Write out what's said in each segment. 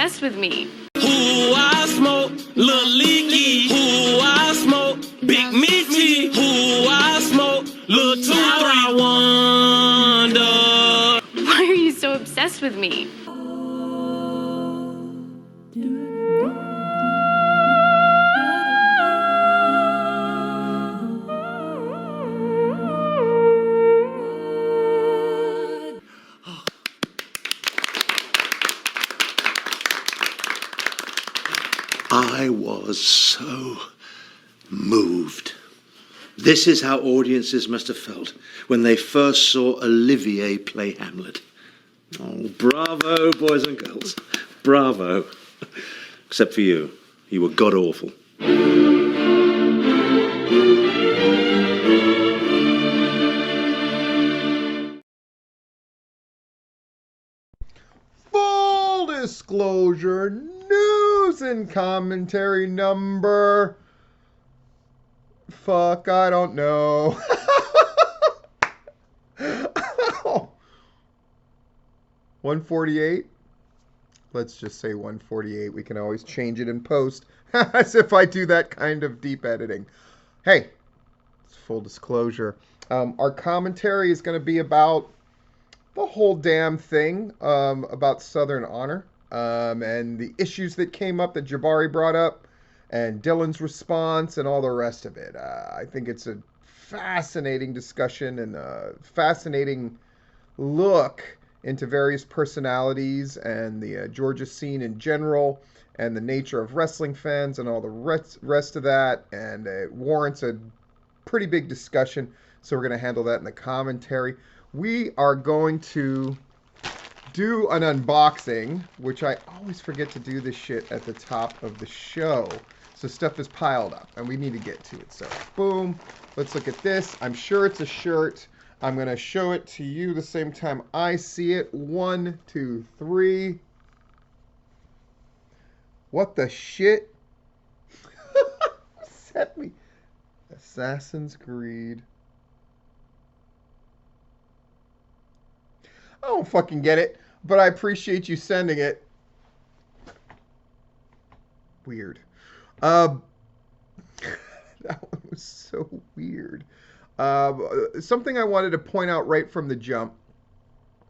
obsessed with me. Who I smoke, Lil Leaky. Who I smoke, Big Meaty. Who I smoke, Lil 2-3 Wonder. Why are you so obsessed with me? I was so moved. This is how audiences must have felt when they first saw Olivier play Hamlet. Oh, bravo, boys and girls. Bravo. Except for you. You were god-awful. Full disclosure, news and commentary number. Fuck, I don't know. 148? Let's just say 148. We can always change it in post, as if I do that kind of deep editing. Hey, it's full disclosure. Our commentary is going to be about the whole damn thing about Southern Honor and the issues that came up that Jabari brought up and Dylan's response and all the rest of it. I think it's a fascinating discussion and a fascinating look into various personalities and the Georgia scene in general and the nature of wrestling fans and all the rest of that. And it warrants a pretty big discussion. So we're going to handle that in the commentary. We are going to do an unboxing, which I always forget to do this shit at the top of the show. So stuff is piled up and we need to get to it. So boom, let's look at this. I'm sure it's a shirt. I'm going to show it to you the same time I see it. 1, 2, 3. What the shit? Set me. Assassin's Creed. I don't fucking get it, but I appreciate you sending it. Weird. That one was so weird. Something I wanted to point out right from the jump.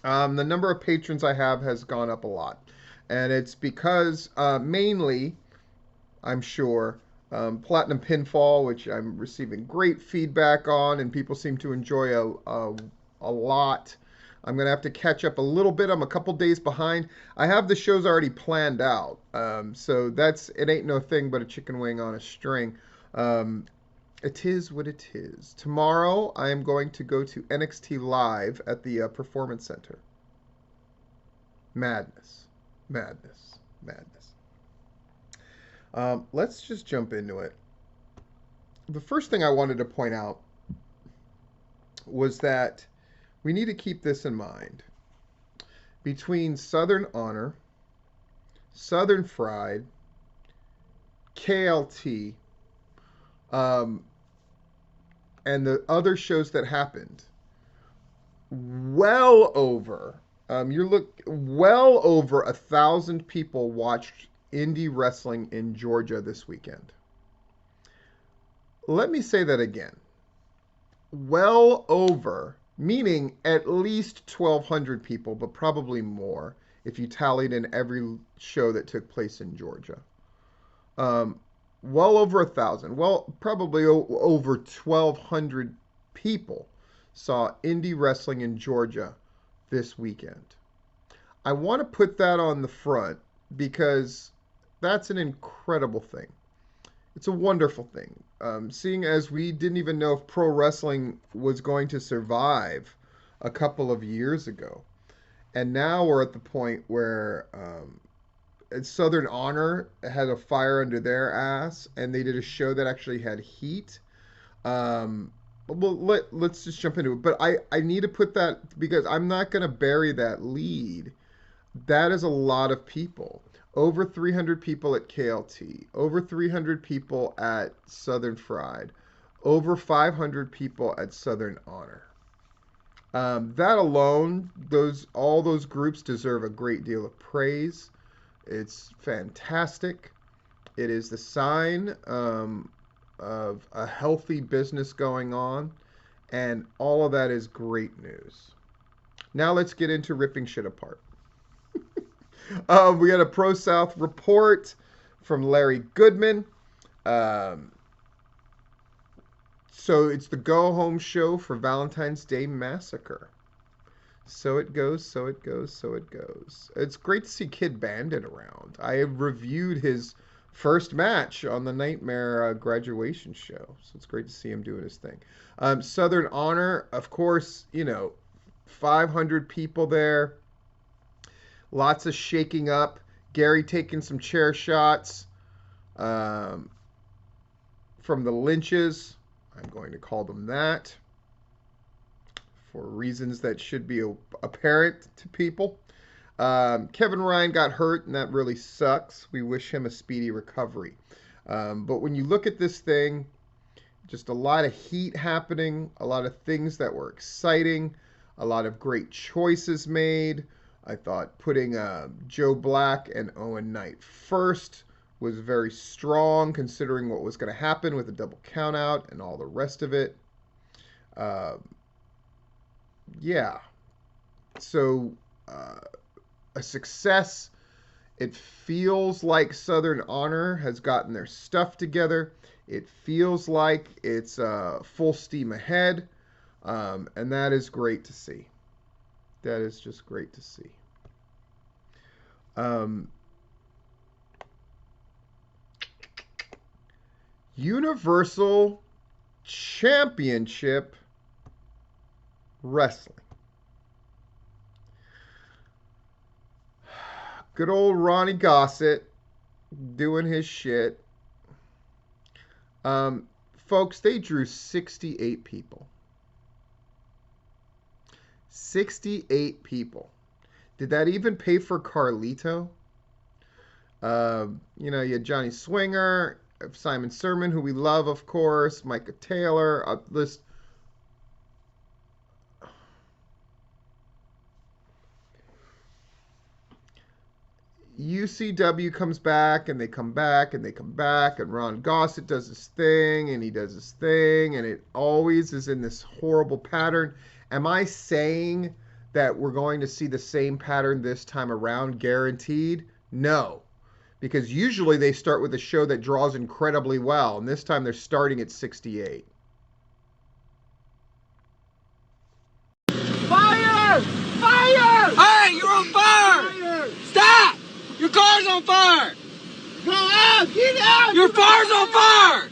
The number of patrons I have has gone up a lot. And it's because mainly, I'm sure, Platinum Pinfall, which I'm receiving great feedback on and people seem to enjoy a lot. I'm going to have to catch up a little bit. I'm a couple days behind. I have the shows already planned out. So it ain't no thing but a chicken wing on a string. It is what it is. Tomorrow, I am going to go to NXT Live at the Performance Center. Madness. Madness. Madness. Let's just jump into it. The first thing I wanted to point out was that we need to keep this in mind. Between Southern Honor, Southern Fried, KLT, and the other shows that happened, well over 1,000 people watched indie wrestling in Georgia this weekend. Let me say that again. Well over, meaning at least 1,200 people, but probably more if you tallied in every show that took place in Georgia. Well over 1,000. Well, probably over 1,200 people saw indie wrestling in Georgia this weekend. I want to put that on the front because that's an incredible thing. It's a wonderful thing. Seeing as we didn't even know if pro wrestling was going to survive a couple of years ago. And now we're at the point where Southern Honor had a fire under their ass, and they did a show that actually had heat. Well, let's just jump into it. But I need to put that, because I'm not going to bury that lead. That is a lot of people. Over 300 people at KLT. Over 300 people at Southern Fried. Over 500 people at Southern Honor. That alone, all those groups deserve a great deal of praise. It's fantastic. It is the sign of a healthy business going on, and all of that is great news. Now let's get into ripping shit apart. We got a Pro South report from Larry Goodman. Um, so it's the go home show for Valentine's Day Massacre. So it goes, so it goes, so it goes. It's great to see Kid Bandit around. I have reviewed his first match on the Nightmare graduation show. So it's great to see him doing his thing. Southern Honor, of course, 500 people there. Lots of shaking up. Gary taking some chair shots from the Lynches. I'm going to call them that for reasons that should be apparent to people. Kevin Ryan got hurt, and that really sucks. We wish him a speedy recovery. But when you look at this thing, just a lot of heat happening, a lot of things that were exciting, a lot of great choices made. I thought putting Joe Black and Owen Knight first was very strong, considering what was going to happen with the double countout and all the rest of it. Yeah. So, a success. It feels like Southern Honor has gotten their stuff together. It feels like it's full steam ahead. And that is great to see. That is just great to see. Universal Championship Wrestling. Good old Ronnie Gossett doing his shit. Folks, they drew 68 people. 68 people. Did that even pay for Carlito? You had Johnny Swinger, Simon Sermon, who we love, of course, Micah Taylor, list. UCW comes back, and they come back, and they come back, and Ron Gossett does his thing, and he does his thing, and it always is in this horrible pattern. Am I saying that we're going to see the same pattern this time around, guaranteed? No. Because usually they start with a show that draws incredibly well, and this time they're starting at 68. Fire! Fire! Hey, you're on fire! Fire! Stop! Your car's on fire! Go out! Get out! Your car's on fire!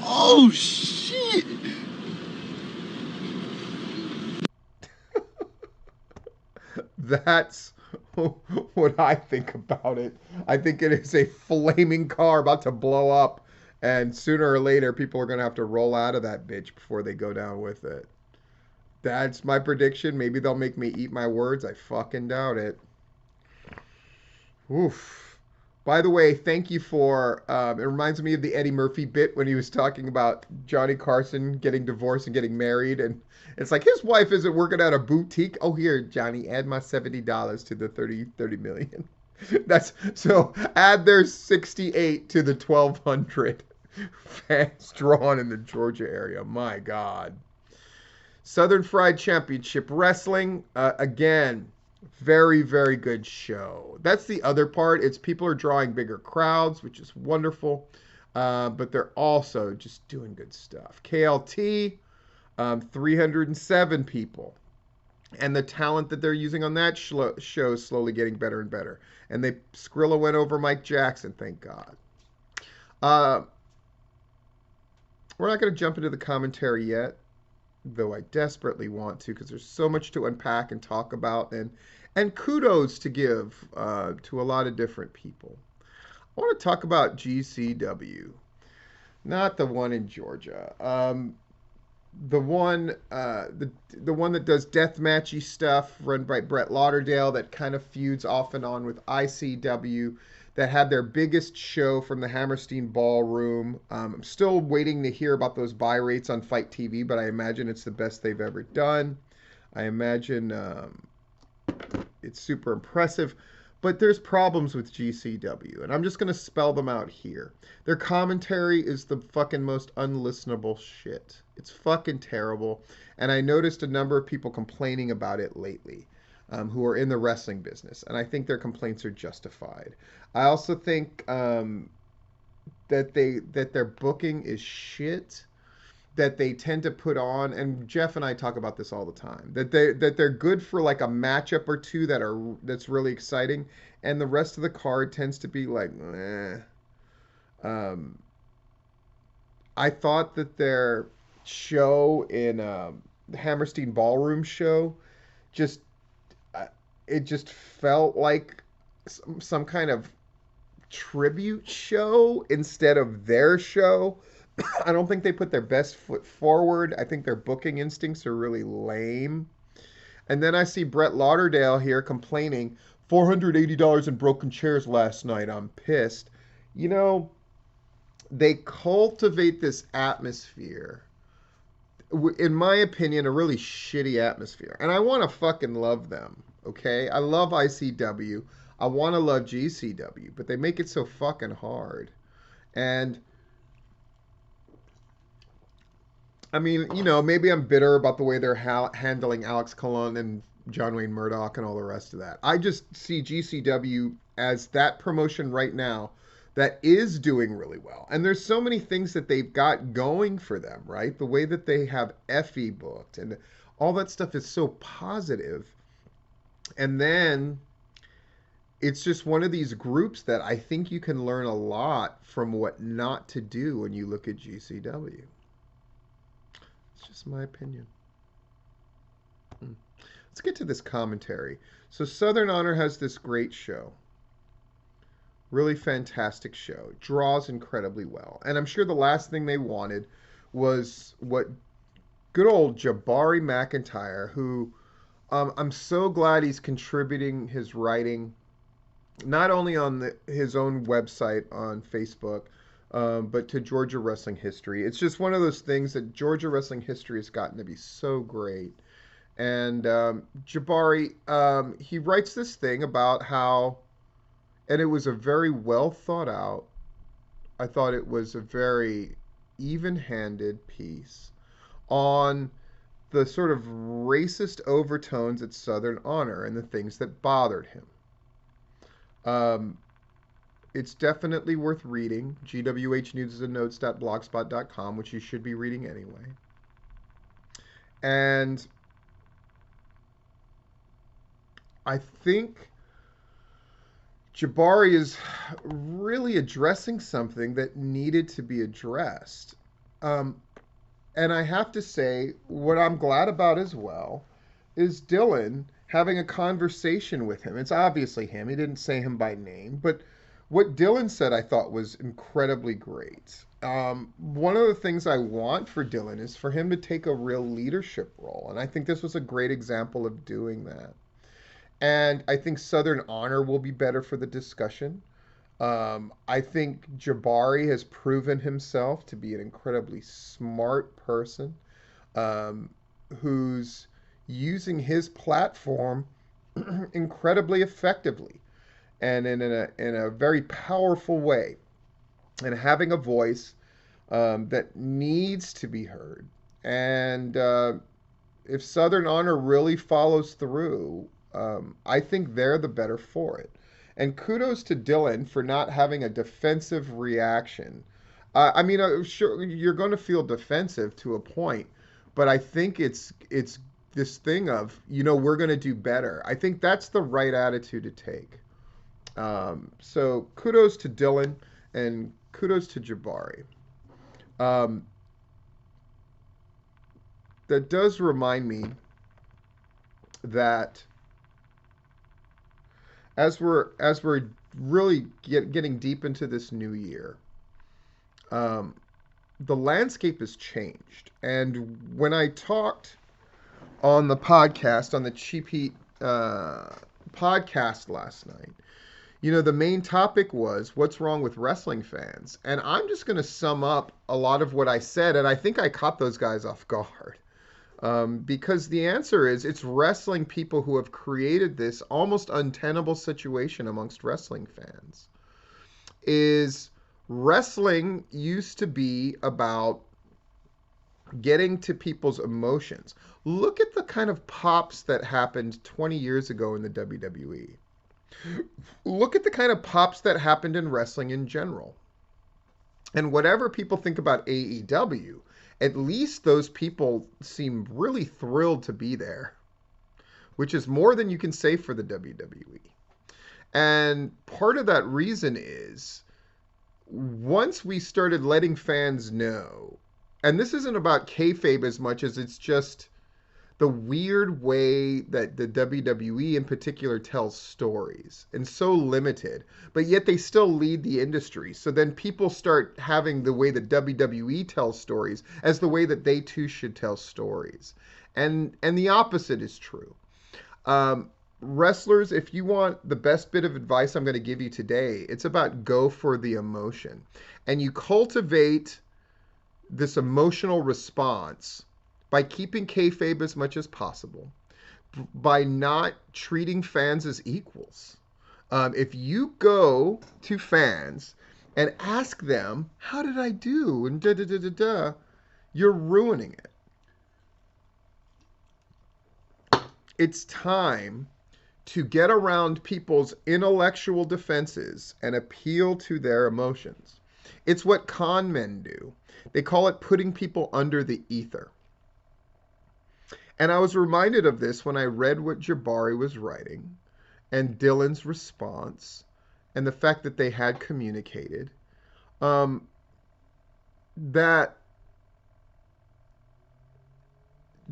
Oh, shit! That's what I think about it. I think it is a flaming car about to blow up, and sooner or later people are going to have to roll out of that bitch before they go down with it. That's my prediction. Maybe they'll make me eat my words. I fucking doubt it. Oof. By the way, thank you for, it reminds me of the Eddie Murphy bit when he was talking about Johnny Carson getting divorced and getting married. And it's like his wife isn't working at a boutique. Oh, here, Johnny, add my $70 to the 30 million. That's so add their 68 to the 1,200 fans drawn in the Georgia area. My God. Southern Fried Championship Wrestling, again, very, very good show. That's the other part. It's people are drawing bigger crowds, which is wonderful. But they're also just doing good stuff. KLT, 307 people. And the talent that they're using on that show is slowly getting better and better. And Skrilla went over Mike Jackson, thank God. We're not going to jump into the commentary yet, though I desperately want to, because there's so much to unpack and talk about, and kudos to give to a lot of different people. I want to talk about GCW, not the one in Georgia. The one that does deathmatchy stuff, run by Brett Lauderdale, that kind of feuds off and on with ICW, that had their biggest show from the Hammerstein Ballroom. I'm still waiting to hear about those buy rates on Fight TV, but I imagine it's the best they've ever done. I imagine it's super impressive. But there's problems with GCW, and I'm just going to spell them out here. Their commentary is the fucking most unlistenable shit. It's fucking terrible. And I noticed a number of people complaining about it lately, who are in the wrestling business. And I think their complaints are justified. I also think that their booking is shit, that they tend to put on, and Jeff and I talk about this all the time, that they're good for like a matchup or two that's really exciting, and the rest of the card tends to be like, eh. I thought that their show in the Hammerstein Ballroom show just it just felt like some kind of tribute show instead of their show. I don't think they put their best foot forward. I think their booking instincts are really lame. And then I see Brett Lauderdale here complaining, $480 in broken chairs last night. I'm pissed. You know, they cultivate this atmosphere, in my opinion, a really shitty atmosphere. And I want to fucking love them, okay? I love ICW. I want to love GCW, but they make it so fucking hard. And I mean, you know, maybe I'm bitter about the way they're handling Alex Colon and John Wayne Murdoch and all the rest of that. I just see GCW as that promotion right now that is doing really well. And there's so many things that they've got going for them, right? The way that they have Effie booked and all that stuff is so positive. And then it's just one of these groups that I think you can learn a lot from what not to do when you look at GCW. It's just my opinion. Let's get to this commentary. So Southern Honor has this great show. Really fantastic show. It draws incredibly well. And I'm sure the last thing they wanted was what good old Jabari McIntyre, who I'm so glad he's contributing his writing, not only on his own website on Facebook, but to Georgia Wrestling History. It's just one of those things that Georgia Wrestling History has gotten to be so great. And Jabari, he writes this thing about how, and it was a very well thought out, I thought it was a very even-handed piece on the sort of racist overtones at Southern Honor and the things that bothered him. It's definitely worth reading. gwhnewsandnotes.blogspot.com, which you should be reading anyway. And I think Jabari is really addressing something that needed to be addressed. And I have to say, what I'm glad about as well is Dylan having a conversation with him. It's obviously him. He didn't say him by name. But what Dylan said I thought was incredibly great. One of the things I want for Dylan is for him to take a real leadership role. And I think this was a great example of doing that. And I think Southern Honor will be better for the discussion. I think Jabari has proven himself to be an incredibly smart person who's using his platform incredibly effectively and in a very powerful way, and having a voice that needs to be heard. And if Southern Honor really follows through, I think they're the better for it. And kudos to Dylan for not having a defensive reaction. I mean, sure, you're going to feel defensive to a point, but I think it's this thing of, you know, we're going to do better. I think that's the right attitude to take. So kudos to Dylan and kudos to Jabari. That does remind me that as we're really getting deep into this new year, the landscape has changed. And when I talked on the podcast, on the Cheap Heat podcast last night, you know, the main topic was what's wrong with wrestling fans. And I'm just going to sum up a lot of what I said, and I think I caught those guys off guard. Because the answer is it's wrestling people who have created this almost untenable situation amongst wrestling fans. Is wrestling used to be about getting to people's emotions. Look at the kind of pops that happened 20 years ago in the WWE. Look at the kind of pops that happened in wrestling in general. And whatever people think about AEW, at least those people seem really thrilled to be there, which is more than you can say for the WWE. And part of that reason is once we started letting fans know, and this isn't about kayfabe as much as it's just the weird way that the WWE in particular tells stories and so limited, but yet they still lead the industry. So then people start having the way that WWE tells stories as the way that they too should tell stories. And the opposite is true. Wrestlers, if you want the best bit of advice I'm going to give you today, it's about go for the emotion. And you cultivate this emotional response by keeping kayfabe as much as possible, by not treating fans as equals. If you go to fans and ask them, how did I do? And da da da da da, you're ruining it. It's time to get around people's intellectual defenses and appeal to their emotions. It's what con men do. They call it putting people under the ether. And I was reminded of this when I read what Jabari was writing and Dylan's response and the fact that they had communicated. That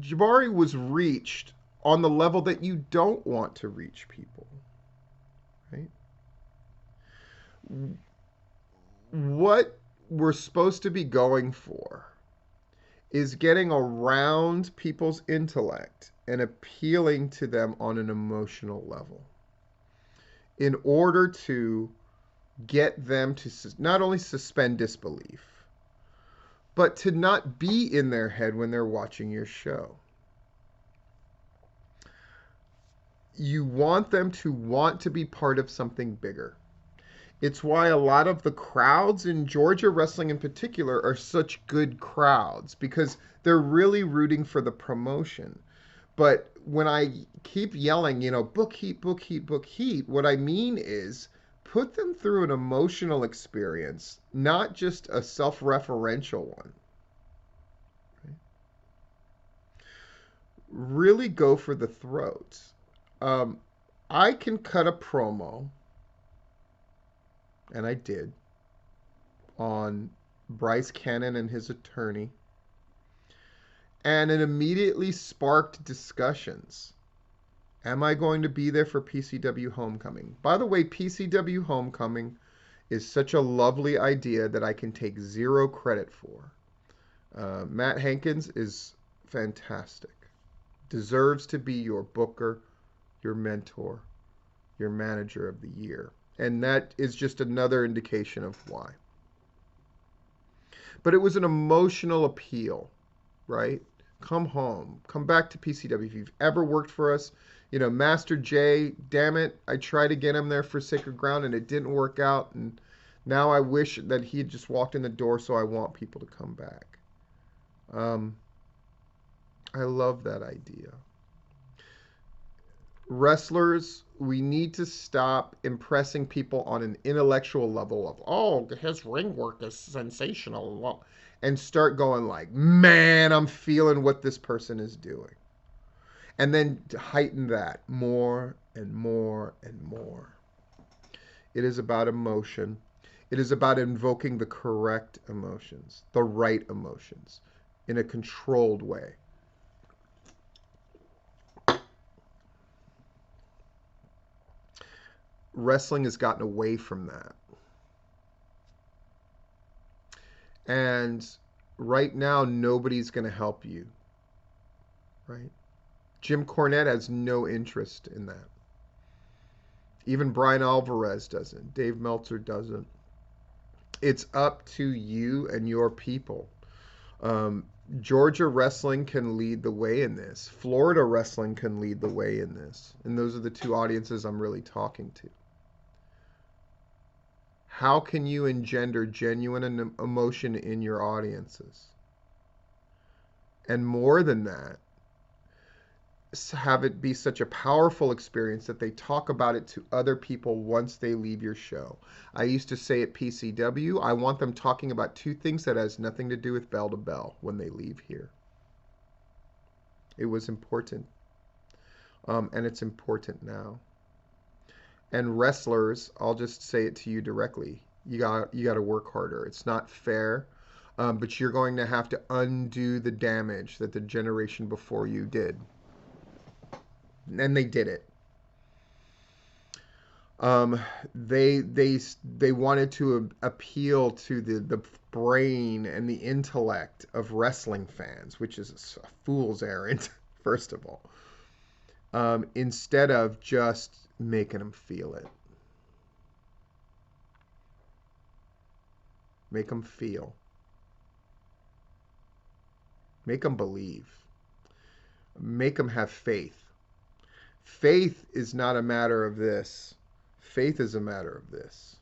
Jabari was reached on the level that you don't want to reach people, right? What we're supposed to be going for is getting around people's intellect and appealing to them on an emotional level in order to get them to not only suspend disbelief, but to not be in their head when they're watching your show. You want them to want to be part of something bigger. It's why a lot of the crowds in Georgia wrestling in particular are such good crowds, because they're really rooting for the promotion. But when I keep yelling, book heat, book heat, book heat, what I mean is put them through an emotional experience, not just a self-referential one. Okay? Really go for the throat. I can cut a promo, and I did, on Bryce Cannon and his attorney, and it immediately sparked discussions. Am I going to be there for PCW Homecoming? By the way, PCW Homecoming is such a lovely idea that I can take zero credit for. Matt Hankins is fantastic. Deserves to be your booker, your mentor, your manager of the year. And that is just another indication of why. But it was an emotional appeal, right? Come home. Come back to PCW. If you've ever worked for us, Master J, damn it, I tried to get him there for Sacred Ground and it didn't work out. And now I wish that he had just walked in the door, so I want people to come back. I love that idea. Wrestlers, we need to stop impressing people on an intellectual level of, oh, his ring work is sensational, and start going like, man, I'm feeling what this person is doing. And then heighten that more and more and more. It is about emotion. It is about invoking the correct emotions, the right emotions, in a controlled way. Wrestling has gotten away from that. And right now, nobody's going to help you. Right? Jim Cornette has no interest in that. Even Brian Alvarez doesn't. Dave Meltzer doesn't. It's up to you and your people. Georgia wrestling can lead the way in this. Florida wrestling can lead the way in this. And those are the two audiences I'm really talking to. How can you engender genuine emotion in your audiences? And more than that, have it be such a powerful experience that they talk about it to other people once they leave your show. I used to say at PCW, I want them talking about two things that has nothing to do with bell to bell when they leave here. It was important. And it's important now. And wrestlers, I'll just say it to you directly. You got to work harder. It's not fair, but you're going to have to undo the damage that the generation before you did. And they did it. They wanted to appeal to the brain and the intellect of wrestling fans, which is a fool's errand, first of all. Instead of just making them feel it. Make them feel. Make them believe. Make them have faith. Faith is not a matter of this. Faith is a matter of this.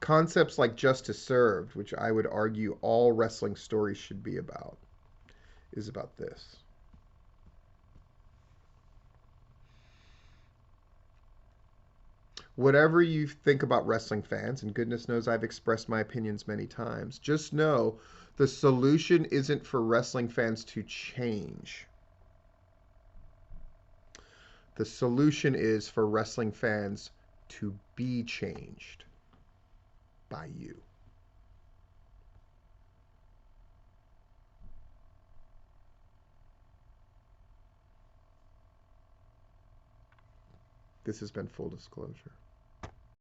Concepts like justice served, which I would argue all wrestling stories should be about, is about this. Whatever you think about wrestling fans, and goodness knows I've expressed my opinions many times, just know the solution isn't for wrestling fans to change. The solution is for wrestling fans to be changed by you. This has been Full Disclosure.